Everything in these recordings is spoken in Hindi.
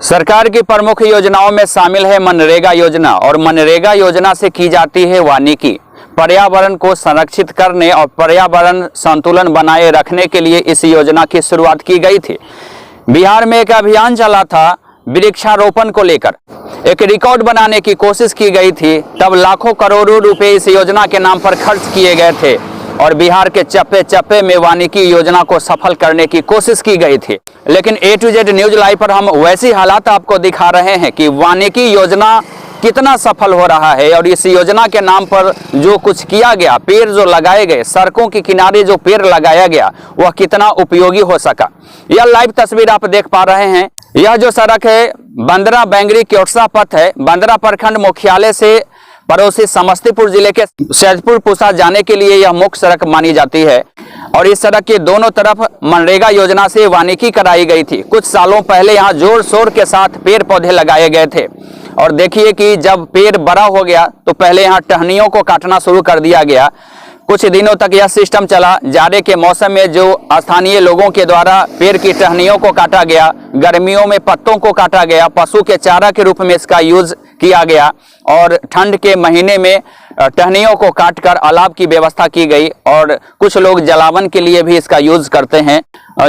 सरकार की प्रमुख योजनाओं में शामिल है मनरेगा योजना और मनरेगा योजना से की जाती है वानिकी। पर्यावरण को संरक्षित करने और पर्यावरण संतुलन बनाए रखने के लिए इस योजना की शुरुआत की गई थी। बिहार में एक अभियान चला था वृक्षारोपण को लेकर, एक रिकॉर्ड बनाने की कोशिश की गई थी। तब लाखों करोड़ों रुपए इस योजना के नाम पर खर्च किए गए थे और बिहार के चप्पे चप्पे में वानिकी योजना को सफल करने की कोशिश की गई थी। लेकिन A to Z news live पर हम वैसी हालात आपको दिखा रहे हैं कि वानिकी योजना कितना सफल हो रहा है और इस योजना के नाम पर जो कुछ किया गया, पेड़ जो लगाए गए, सड़कों के किनारे जो पेड़ लगाया गया, वह कितना उपयोगी हो सका। यह लाइव तस्वीर आप देख पा रहे हैं। यह जो सड़क है बंदरा बैंगरी क्योटसा पथ है। बंदरा प्रखंड मुख्यालय से पड़ोसी समस्तीपुर जिले के सैदपुर पूसा जाने के लिए यह मुख्य सड़क मानी जाती है और इस सड़क के दोनों तरफ मनरेगा योजना से वानिकी कराई गई थी। कुछ सालों पहले यहाँ जोर शोर के साथ पेड़ पौधे लगाए गए थे और देखिए कि जब पेड़ बड़ा हो गया तो पहले यहाँ टहनियों को काटना शुरू कर दिया गया। कुछ दिनों तक यह सिस्टम चला। जाड़े के मौसम में जो स्थानीय लोगों के द्वारा पेड़ की टहनियों को काटा गया, गर्मियों में पत्तों को काटा गया, पशु के चारा के रूप में इसका यूज किया गया और ठंड के महीने में टहनियों को काटकर अलाव की व्यवस्था की गई और कुछ लोग जलावन के लिए भी इसका यूज करते हैं।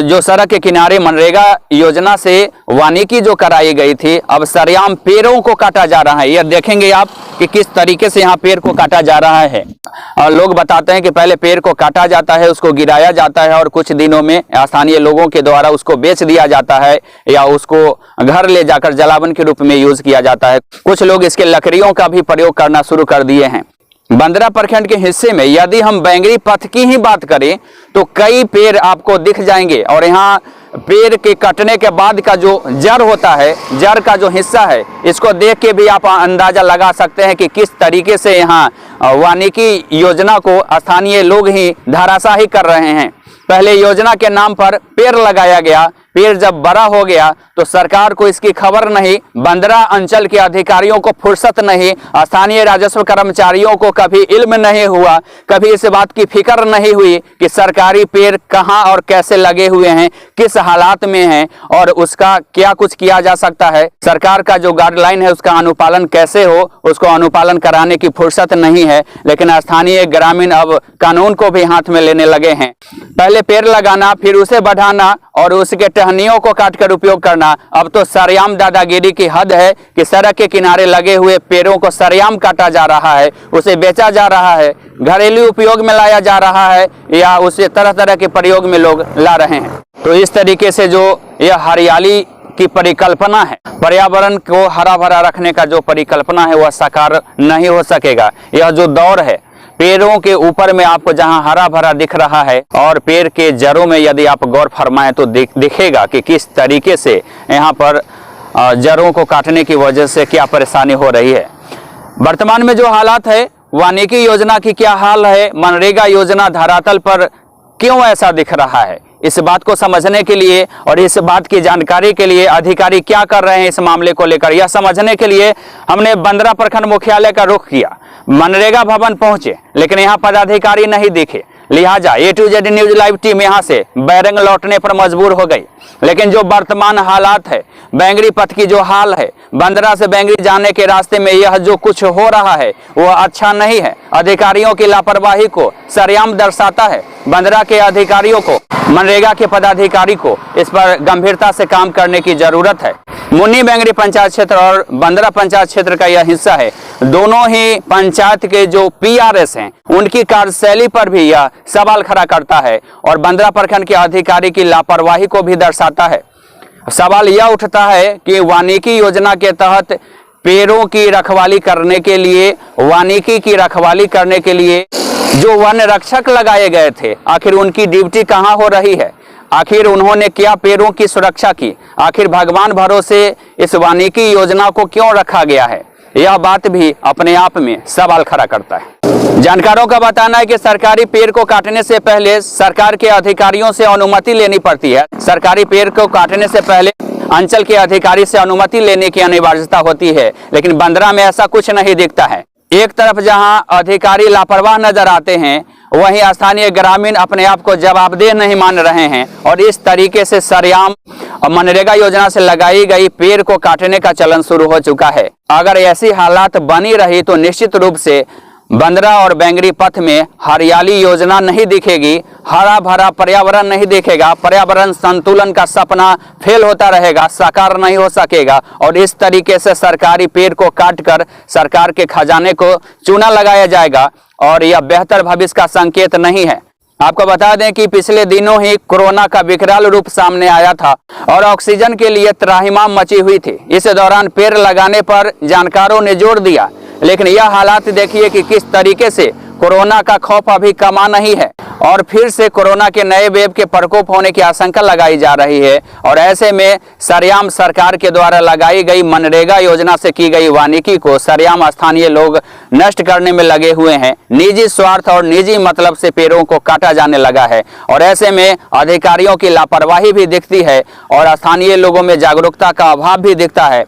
जो सड़क के किनारे मनरेगा योजना से वानिकी जो कराई गई थी, अब सरेआम पेड़ों को काटा जा रहा है। यह देखेंगे आप कि किस तरीके से यहाँ पेड़ को काटा जा रहा है। और लोग बताते हैं कि पहले पेड़ को काटा जाता है, उसको गिराया जाता है और कुछ दिनों में स्थानीय लोगों के द्वारा उसको बेच दिया जाता है या उसको घर ले जाकर जलावन के रूप में यूज किया जाता है। कुछ लोग इसके लकड़ियों का भी प्रयोग करना शुरू कर दिए हैं। बंदरा प्रखंड के हिस्से में यदि हम बैंगरी पथ की ही बात करें तो कई पेड़ आपको दिख जाएंगे और यहाँ पेड़ के कटने के बाद का जो जड़ होता है, जड़ का जो हिस्सा है, इसको देख के भी आप अंदाजा लगा सकते हैं कि किस तरीके से यहाँ वानिकी योजना को स्थानीय लोग ही धराशाही कर रहे हैं। पहले योजना के नाम पर पेड़ लगाया गया, पेड़ जब बड़ा हो गया तो सरकार को इसकी खबर नहीं, बंदरा अंचल के अधिकारियों को फुर्सत नहीं, स्थानीय राजस्व कर्मचारियों को कभी इल्म नहीं हुआ, कभी इस बात की फिक्र नहीं हुई कि सरकारी पेड़ कहां और कैसे लगे हुए हैं, किस हालात में हैं और उसका क्या कुछ किया जा सकता है। सरकार का जो गाइडलाइन है उसका अनुपालन कैसे हो, उसको अनुपालन कराने की फुर्सत नहीं है। लेकिन स्थानीय ग्रामीण अब कानून को भी हाथ में लेने लगे हैं। पहले पेड़ लगाना, फिर उसे बढ़ाना और उसके टहनियों को काटकर उपयोग करना। अब तो सरेआम दादागिरी की हद है कि सड़क के किनारे लगे हुए पेड़ों को सरेआम काटा जा रहा है, उसे बेचा जा रहा है, घरेलू उपयोग में लाया जा रहा है या उसे तरह तरह के प्रयोग में लोग ला रहे हैं। तो इस तरीके से जो यह हरियाली की परिकल्पना है, पर्यावरण को हरा भरा रखने का जो परिकल्पना है, वह साकार नहीं हो सकेगा। यह जो दौर है पेड़ों के ऊपर में आपको जहां हरा भरा दिख रहा है और पेड़ के जड़ों में यदि आप गौर फरमाएं तो दिखेगा कि किस तरीके से यहाँ पर जड़ों को काटने की वजह से क्या परेशानी हो रही है। वर्तमान में जो हालात है, वानिकी योजना की क्या हाल है, मनरेगा योजना धरातल पर क्यों ऐसा दिख रहा है, इस बात को समझने के लिए और इस बात की जानकारी के लिए अधिकारी क्या कर रहे हैं इस मामले को लेकर, यह समझने के लिए हमने बंदरा प्रखंड मुख्यालय का रुख किया। मनरेगा भवन पहुंचे लेकिन यहाँ पदाधिकारी नहीं दिखे, लिहाजा A to Z news live team यहाँ से बैरंग लौटने पर मजबूर हो गई। लेकिन जो वर्तमान हालात है, बैंगरी पथ की जो हाल है, बंदरा से बैंगरी जाने के रास्ते में यह जो कुछ हो रहा है वह अच्छा नहीं है। अधिकारियों की लापरवाही को सरेआम दर्शाता है। बंदरा के अधिकारियों को, मनरेगा के पदाधिकारी को इस पर गंभीरता से काम करने की जरूरत है। मुन्नी बैंगरी पंचायत क्षेत्र और बंदरा पंचायत क्षेत्र का यह हिस्सा है। दोनों ही पंचायत के जो PRS हैं उनकी कार्यशैली पर भी यह सवाल खड़ा करता है और बंदरा प्रखंड के अधिकारी की लापरवाही को भी दर्शाता है। सवाल यह उठता है कि वानिकी योजना के तहत पेड़ों की रखवाली करने के लिए, वानिकी की रखवाली करने के लिए जो वन रक्षक लगाए गए थे, आखिर उनकी ड्यूटी कहाँ हो रही है? आखिर उन्होंने क्या पेड़ों की सुरक्षा की? आखिर भगवान भरोसे इस वानिकी योजना को क्यों रखा गया है? यह बात भी अपने आप में सवाल खड़ा करता है। जानकारों का बताना है कि सरकारी पेड़ को काटने से पहले सरकार के अधिकारियों से अनुमति लेनी पड़ती है। सरकारी पेड़ को काटने से पहले अंचल के अधिकारी से अनुमति लेने की अनिवार्यता होती है, लेकिन बंदरा में ऐसा कुछ नहीं दिखता है। एक तरफ जहां अधिकारी लापरवाह नजर आते हैं, वहीं स्थानीय ग्रामीण अपने आप को जवाबदेह नहीं मान रहे हैं और इस तरीके से सरेआम मनरेगा योजना से लगाई गई पेड़ को काटने का चलन शुरू हो चुका है। अगर ऐसी हालात बनी रही तो निश्चित रूप से बंदरा और बेंगरी पथ में हरियाली योजना नहीं दिखेगी, हरा भरा पर्यावरण नहीं दिखेगा, पर्यावरण संतुलन का सपना फेल होता रहेगा, साकार नहीं हो सकेगा और इस तरीके से सरकारी पेड़ को काटकर सरकार के खजाने को चूना लगाया जाएगा और यह बेहतर भविष्य का संकेत नहीं है। आपको बता दें कि पिछले दिनों ही कोरोना का विकराल रूप सामने आया था और ऑक्सीजन के लिए त्राहिमाम मची हुई थी। इस दौरान पेड़ लगाने पर जानकारों ने जोर दिया, लेकिन यह हालात देखिए कि किस तरीके से कोरोना का खौफ अभी कमा नहीं है और फिर से कोरोना के नए वेव के प्रकोप होने की आशंका लगाई जा रही है। और ऐसे में सरेआम सरकार के द्वारा लगाई गई मनरेगा योजना से की गई वानिकी को सरेआम स्थानीय लोग नष्ट करने में लगे हुए हैं। निजी स्वार्थ और निजी मतलब से पेड़ों को काटा जाने लगा है और ऐसे में अधिकारियों की लापरवाही भी दिखती है और स्थानीय लोगों में जागरूकता का अभाव भी दिखता है।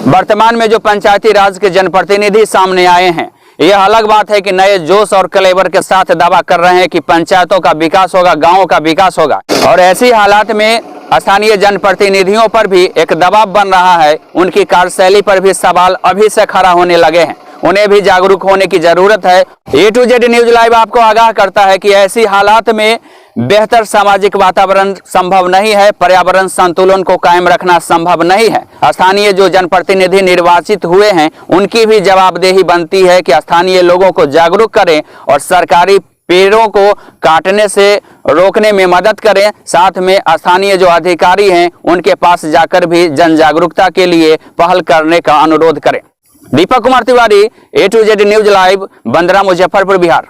वर्तमान में जो पंचायती राज के जनप्रतिनिधि सामने आए हैं, यह अलग बात है कि नए जोश और कलेवर के साथ दावा कर रहे हैं कि पंचायतों का विकास होगा, गांवों का विकास होगा और ऐसी हालात में स्थानीय जनप्रतिनिधियों पर भी एक दबाव बन रहा है। उनकी कार्यशैली पर भी सवाल अभी से खड़ा होने लगे हैं, उन्हें भी जागरूक होने की जरूरत है। A to Z news live आपको आगाह करता है कि ऐसी हालात में बेहतर सामाजिक वातावरण संभव नहीं है, पर्यावरण संतुलन को कायम रखना संभव नहीं है। स्थानीय जो जनप्रतिनिधि निर्वाचित हुए हैं उनकी भी जवाबदेही बनती है कि स्थानीय लोगों को जागरूक करें और सरकारी पेड़ों को काटने से रोकने में मदद करें। साथ में स्थानीय जो अधिकारी हैं उनके पास जाकर भी जन जागरूकता के लिए पहल करने का अनुरोध करें। Deepak Kumar Tiwari, A to Z news live, Bandra, Muzaffarpur, Bihar.